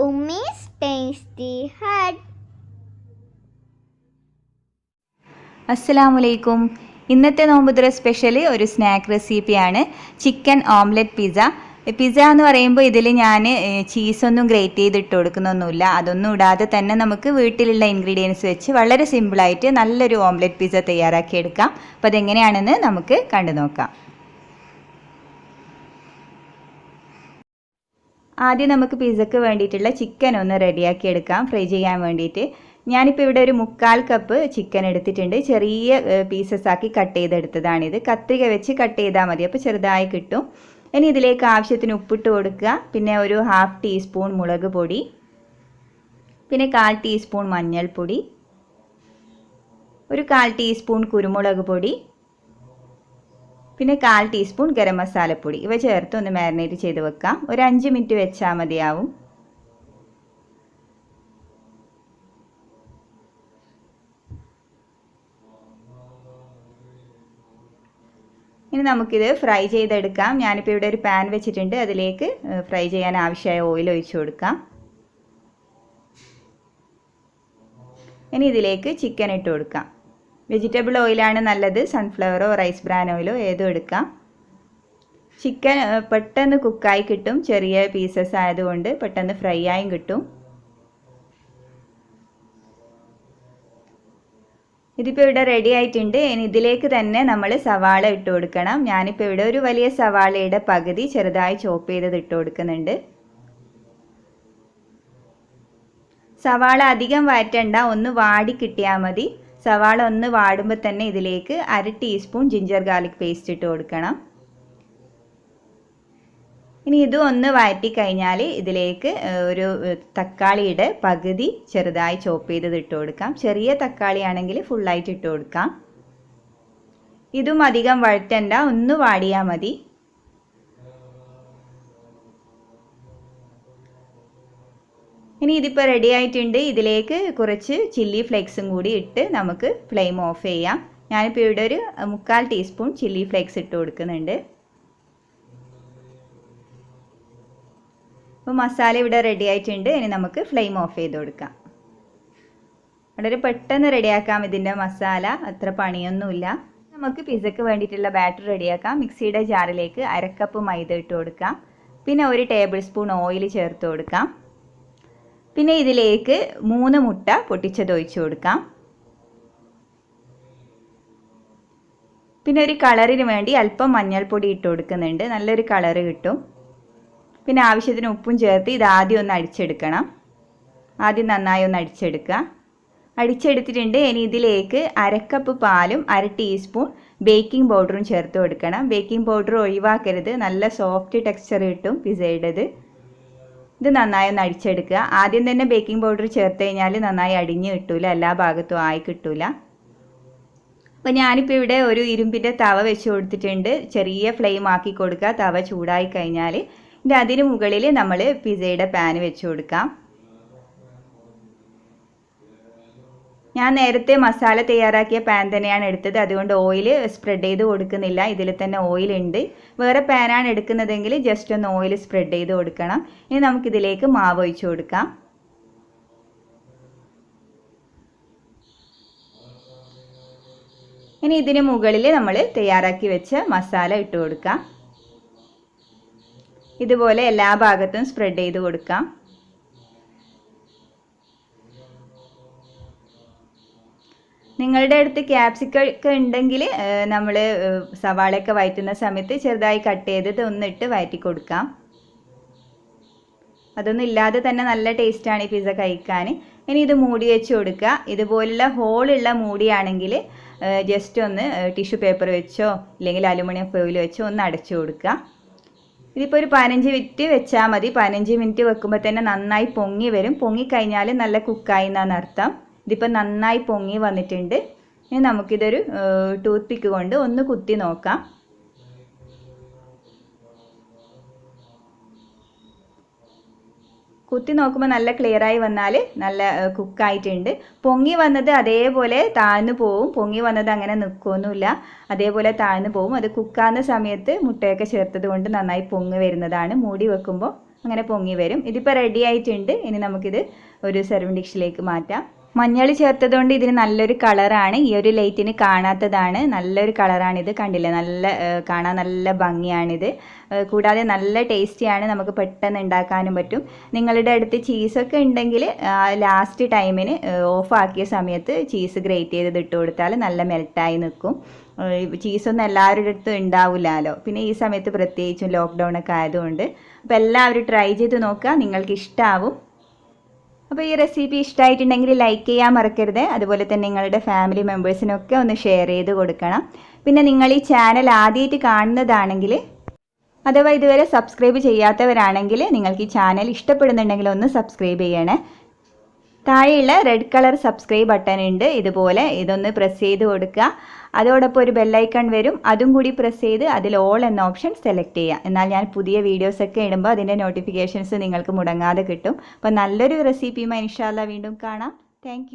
Ummy's Tasty Hut. അസ്സലാമലൈക്കും. ഇന്നത്തെ നോമ്പുതുറ special ഒരു സ്നാക്ക് റെസിപ്പിയാണ് ചിക്കൻ ഓംലെറ്റ് പിസ്സ. പിസ്സ എന്ന് പറയുമ്പോൾ ഇതിൽ ഞാൻ ചീസൊന്നും ഗ്രേറ്റ് ചെയ്തിട്ട് കൊടുക്കുന്നൊന്നുമില്ല. അതൊന്നും ഇടാതെ തന്നെ നമുക്ക് വീട്ടിലുള്ള ഇൻഗ്രീഡിയൻസ് വെച്ച് വളരെ സിമ്പിളായിട്ട് നല്ലൊരു ഓംലെറ്റ് പിസ്സ തയ്യാറാക്കിയെടുക്കാം. അപ്പോൾ അതെങ്ങനെയാണെന്ന് നമുക്ക് കണ്ടു നോക്കാം. ആദ്യം നമുക്ക് പിസ്സക്ക് വേണ്ടിയിട്ടുള്ള ചിക്കൻ ഒന്ന് റെഡിയാക്കി എടുക്കാം ഫ്രൈ ചെയ്യാൻ വേണ്ടിയിട്ട്. ഞാനിപ്പോൾ ഇവിടെ ഒരു 1/4 കപ്പ് ചിക്കൻ എടുത്തിട്ടുണ്ട്. ചെറിയ പീസസ് ആക്കി കട്ട് ചെയ്തെടുത്തതാണിത്. കത്രിക വെച്ച് കട്ട് ചെയ്താൽ മതി, അപ്പോൾ ചെറുതായി കിട്ടും. ഇനി ഇതിലേക്ക് ആവശ്യത്തിന് ഉപ്പിട്ട് കൊടുക്കുക. പിന്നെ ഒരു 1/2 ടീസ്പൂൺ മുളക് പൊടി, പിന്നെ 1/4 ടീസ്പൂൺ മഞ്ഞൾപ്പൊടി, ഒരു 1/4 ടീസ്പൂൺ കുരുമുളക് പൊടി, പിന്നെ 1/4 ടീസ്പൂൺ ഗരം മസാലപ്പൊടി. ഇവ ചേർത്ത് ഒന്ന് മാരിനേറ്റ് ചെയ്ത് വെക്കാം. ഒരു 5 മിനിറ്റ് വെച്ചാൽ മതിയാവും. ഇനി നമുക്കിത് ഫ്രൈ ചെയ്തെടുക്കാം. ഞാനിപ്പോൾ ഇവിടെ ഒരു പാൻ വെച്ചിട്ടുണ്ട്. അതിലേക്ക് ഫ്രൈ ചെയ്യാൻ ആവശ്യമായ ഓയിൽ ഒഴിച്ചു കൊടുക്കാം. ഇനി ഇതിലേക്ക് ചിക്കൻ ഇട്ട് കൊടുക്കാം. വെജിറ്റബിൾ ഓയിലാണ് നല്ലത്. സൺഫ്ലവറോ റൈസ് ബ്രാൻ ഓയിലോ ഏതും എടുക്കാം. ചിക്കൻ പെട്ടെന്ന് കുക്കായി കിട്ടും. ചെറിയ പീസസ് ആയതുകൊണ്ട് പെട്ടെന്ന് ഫ്രൈ ആയും കിട്ടും. ഇതിപ്പോൾ ഇവിടെ റെഡി ആയിട്ടുണ്ട്. ഇനി ഇതിലേക്ക് തന്നെ നമ്മൾ സവാള ഇട്ട് കൊടുക്കണം. ഞാനിപ്പോൾ ഇവിടെ ഒരു വലിയ സവാളയുടെ പകുതി ചെറുതായി ചോപ്പ് ചെയ്തത് ഇട്ട് കൊടുക്കുന്നുണ്ട്. സവാള അധികം വഴറ്റണ്ട, ഒന്ന് വാടി കിട്ടിയാൽ മതി. സവാള ഒന്ന് വാടുമ്പോൾ തന്നെ ഇതിലേക്ക് 1/2 ടീസ്പൂൺ ജിഞ്ചർ ഗാർലിക് പേസ്റ്റ് ഇട്ട് കൊടുക്കണം. ഇനി ഇതും ഒന്ന് വഴറ്റി കഴിഞ്ഞാൽ ഇതിലേക്ക് ഒരു തക്കാളിയുടെ പകുതി ചെറുതായി ചോപ്പ് ചെയ്തത് ഇട്ട് കൊടുക്കാം. ചെറിയ തക്കാളി ആണെങ്കിൽ ഫുള്ളായിട്ട് ഇട്ട് കൊടുക്കാം. ഇതും അധികം വഴറ്റണ്ട, ഒന്ന് വാടിയാൽ മതി. ഇനി ഇതിപ്പോൾ റെഡി ആയിട്ടുണ്ട്. ഇതിലേക്ക് കുറച്ച് ചില്ലി ഫ്ലേക്സും കൂടി ഇട്ട് നമുക്ക് ഫ്ലെയിം ഓഫ് ചെയ്യാം. ഞാനിപ്പോൾ ഇവിടെ ഒരു 1/4 ടീസ്പൂൺ ചില്ലി ഫ്ലേക്സ് ഇട്ട് കൊടുക്കുന്നുണ്ട്. അപ്പോൾ മസാല ഇവിടെ റെഡി ആയിട്ടുണ്ട്. ഇനി നമുക്ക് ഫ്ലെയിം ഓഫ് ചെയ്ത് കൊടുക്കാം. വളരെ പെട്ടെന്ന് റെഡിയാക്കാം ഇതിൻ്റെ മസാല, അത്ര പണിയൊന്നുമില്ല. നമുക്ക് പിസ്സക്ക് വേണ്ടിയിട്ടുള്ള ബാറ്റർ റെഡിയാക്കാം. മിക്സിയുടെ ജാറിലേക്ക് 1/2 കപ്പ് മൈദ ഇട്ട് കൊടുക്കാം. പിന്നെ 1 ടേബിൾ സ്പൂൺ ഓയിൽ ചേർത്ത് കൊടുക്കാം. പിന്നെ ഇതിലേക്ക് 3 മുട്ട പൊട്ടിച്ചത് ഒഴിച്ച് കൊടുക്കാം. പിന്നെ ഒരു കളറിന് വേണ്ടി അല്പം മഞ്ഞൾപ്പൊടി ഇട്ട് കൊടുക്കുന്നുണ്ട്. നല്ലൊരു കളറ് കിട്ടും. പിന്നെ ആവശ്യത്തിന് ഉപ്പും ചേർത്ത് ഇത് ആദ്യം ഒന്ന് അടിച്ചെടുക്കണം. ആദ്യം നന്നായി ഒന്ന് അടിച്ചെടുക്കുക. അടിച്ചെടുത്തിട്ടുണ്ട്. ഇനി ഇതിലേക്ക് 1/2 കപ്പ് പാലും 1/2 ടീസ്പൂൺ ബേക്കിംഗ് പൗഡറും ചേർത്ത് കൊടുക്കണം. ബേക്കിംഗ് പൗഡർ ഒഴിവാക്കരുത്, നല്ല സോഫ്റ്റ് ടെക്സ്ചർ കിട്ടും പിസ്സയുടേത്. ഇത് നന്നായി ഒന്ന് അടിച്ചെടുക്കുക. ആദ്യം തന്നെ ബേക്കിംഗ് പൗഡർ ചേർത്ത് കഴിഞ്ഞാൽ നന്നായി അടിഞ്ഞ് കിട്ടൂല, എല്ലാ ഭാഗത്തും ആയി കിട്ടൂല. അപ്പോൾ ഞാനിപ്പോൾ ഇവിടെ ഒരു ഇരുമ്പിൻ്റെ തവ വെച്ച് കൊടുത്തിട്ടുണ്ട്. ചെറിയ ഫ്ലെയിം ആക്കി കൊടുക്കുക. തവ ചൂടായി കഴിഞ്ഞാൽ ഇതിൻ്റെ അതിന് മുകളിൽ നമ്മൾ പിസ്സയുടെ പാൻ വെച്ച് കൊടുക്കാം. ഞാൻ നേരത്തെ മസാല തയ്യാറാക്കിയ പാൻ തന്നെയാണ് എടുത്തത്. അതുകൊണ്ട് ഓയിൽ സ്പ്രെഡ് ചെയ്ത് കൊടുക്കുന്നില്ല. ഇതിൽ തന്നെ ഓയിൽ ഉണ്ട്. വേറെ പാനാണ് എടുക്കുന്നതെങ്കിൽ ജസ്റ്റ് ഒന്ന് ഓയിൽ സ്പ്രെഡ് ചെയ്ത് കൊടുക്കണം. ഇനി നമുക്കിതിലേക്ക് മാവ് ഒഴിച്ച് കൊടുക്കാം. ഇനി ഇതിന് മുകളിൽ നമ്മൾ തയ്യാറാക്കി വെച്ച മസാല ഇട്ട് കൊടുക്കാം. ഇതുപോലെ എല്ലാ ഭാഗത്തും സ്പ്രെഡ് ചെയ്ത് കൊടുക്കാം. നിങ്ങളുടെ അടുത്ത് ക്യാപ്സിക്കം ഉണ്ടെങ്കിൽ നമ്മൾ സവാളയൊക്കെ വഴറ്റുന്ന സമയത്ത് ചെറുതായി കട്ട് ചെയ്തത് ഒന്നിട്ട് വഴറ്റി കൊടുക്കാം. അതൊന്നും ഇല്ലാതെ തന്നെ നല്ല ടേസ്റ്റാണ് ഈ പിസ്സ കഴിക്കാൻ. ഇനി ഇത് മൂടി വെച്ച് കൊടുക്കുക. ഇതുപോലുള്ള ഹോളുള്ള മൂടിയാണെങ്കിൽ ജസ്റ്റ് ഒന്ന് ടിഷ്യൂ പേപ്പർ വെച്ചോ ഇല്ലെങ്കിൽ അലുമിനിയം ഫോയിൽ വെച്ചോ ഒന്ന് അടച്ചു കൊടുക്കുക. ഇതിപ്പോൾ ഒരു 15 മിനിറ്റ് വെച്ചാൽ മതി. 15 മിനിറ്റ് വെക്കുമ്പോൾ തന്നെ നന്നായി പൊങ്ങി വരും. പൊങ്ങിക്കഴിഞ്ഞാൽ നല്ല കുക്കായി എന്നാണ് അർത്ഥം. ഇതിപ്പോൾ നന്നായി പൊങ്ങി വന്നിട്ടുണ്ട്. ഇനി നമുക്കിതൊരു ടൂത്ത് പിക്ക് കൊണ്ട് ഒന്ന് കുത്തി നോക്കാം. കുത്തി നോക്കുമ്പോൾ നല്ല ക്ലിയറായി വന്നാൽ നല്ല കുക്കായിട്ടുണ്ട്. പൊങ്ങി വന്നത് അതേപോലെ താഴ്ന്നു പോവും. പൊങ്ങി വന്നത് അങ്ങനെ നിൽക്കുകയൊന്നുമില്ല, അതേപോലെ താഴ്ന്നു പോവും. അത് കുക്കാവുന്ന സമയത്ത് മുട്ടയൊക്കെ ചേർത്തത് കൊണ്ട് നന്നായി പൊങ്ങി വരുന്നതാണ്. മൂടി വെക്കുമ്പോൾ അങ്ങനെ പൊങ്ങി വരും. ഇതിപ്പോൾ റെഡി ആയിട്ടുണ്ട്. ഇനി നമുക്കിത് ഒരു സെർവിങ് ഡിഷിലേക്ക് മാറ്റാം. മഞ്ഞൾ ചേർത്തതുകൊണ്ട് ഇതിന് നല്ലൊരു കളറാണ്. ഈ ഒരു ലൈറ്റിന് കാണാത്തതാണ്. നല്ലൊരു കളറാണിത്. കണ്ടില്ലേ, നല്ല കാണാൻ നല്ല ഭംഗിയാണിത്. കൂടാതെ നല്ല ടേസ്റ്റിയാണ്. നമുക്ക് പെട്ടെന്ന് ഉണ്ടാക്കാനും പറ്റും. നിങ്ങളുടെ അടുത്ത് ചീസൊക്കെ ഉണ്ടെങ്കിൽ ലാസ്റ്റ് ടൈമിന് ഓഫാക്കിയ സമയത്ത് ചീസ് ഗ്രേറ്റ് ചെയ്ത് ഇട്ട് കൊടുത്താൽ നല്ല മെൽട്ടായി നിൽക്കും. ചീസൊന്നും എല്ലാവരുടെ അടുത്തും ഉണ്ടാവില്ലല്ലോ. പിന്നെ ഈ സമയത്ത് പ്രത്യേകിച്ചും ലോക്ക്ഡൗൺ ഒക്കെ ആയതുകൊണ്ട്. അപ്പോൾ എല്ലാവരും ട്രൈ ചെയ്ത് നോക്കുക, നിങ്ങൾക്ക് ഇഷ്ടമാവും. അപ്പോൾ ഈ റെസിപ്പി ഇഷ്ടമായിട്ടുണ്ടെങ്കിൽ ലൈക്ക് ചെയ്യാൻ മറക്കരുത്. അതുപോലെ തന്നെ നിങ്ങളുടെ ഫാമിലി മെമ്പേഴ്സിനൊക്കെ ഒന്ന് ഷെയർ ചെയ്ത് കൊടുക്കണം. പിന്നെ നിങ്ങൾ ഈ ചാനൽ ആദ്യമായിട്ട് കാണുന്നതാണെങ്കിൽ അഥവാ ഇതുവരെ സബ്സ്ക്രൈബ് ചെയ്യാത്തവരാണെങ്കിൽ നിങ്ങൾക്ക് ഈ ചാനൽ ഇഷ്ടപ്പെടുന്നുണ്ടെങ്കിൽ ഒന്ന് സബ്സ്ക്രൈബ് ചെയ്യണേ. താഴെയുള്ള റെഡ് കളർ സബ്സ്ക്രൈബ് ബട്ടൺ ഉണ്ട്. ഇതുപോലെ ഇതൊന്ന് പ്രസ് ചെയ്ത് കൊടുക്കുക. അതോടൊപ്പം ഒരു ബെല്ലൈക്കൺ വരും, അതും കൂടി പ്രസ് ചെയ്ത് അതിൽ ഓൾ എന്ന ഓപ്ഷൻ സെലക്ട് ചെയ്യുക. എന്നാൽ ഞാൻ പുതിയ വീഡിയോസൊക്കെ ഇടുമ്പോൾ അതിൻ്റെ നോട്ടിഫിക്കേഷൻസ് നിങ്ങൾക്ക് മുടങ്ങാതെ കിട്ടും. അപ്പോൾ നല്ലൊരു റെസിപ്പിയുമായി ഇൻഷാ അല്ലാഹ് വീണ്ടും കാണാം. താങ്ക്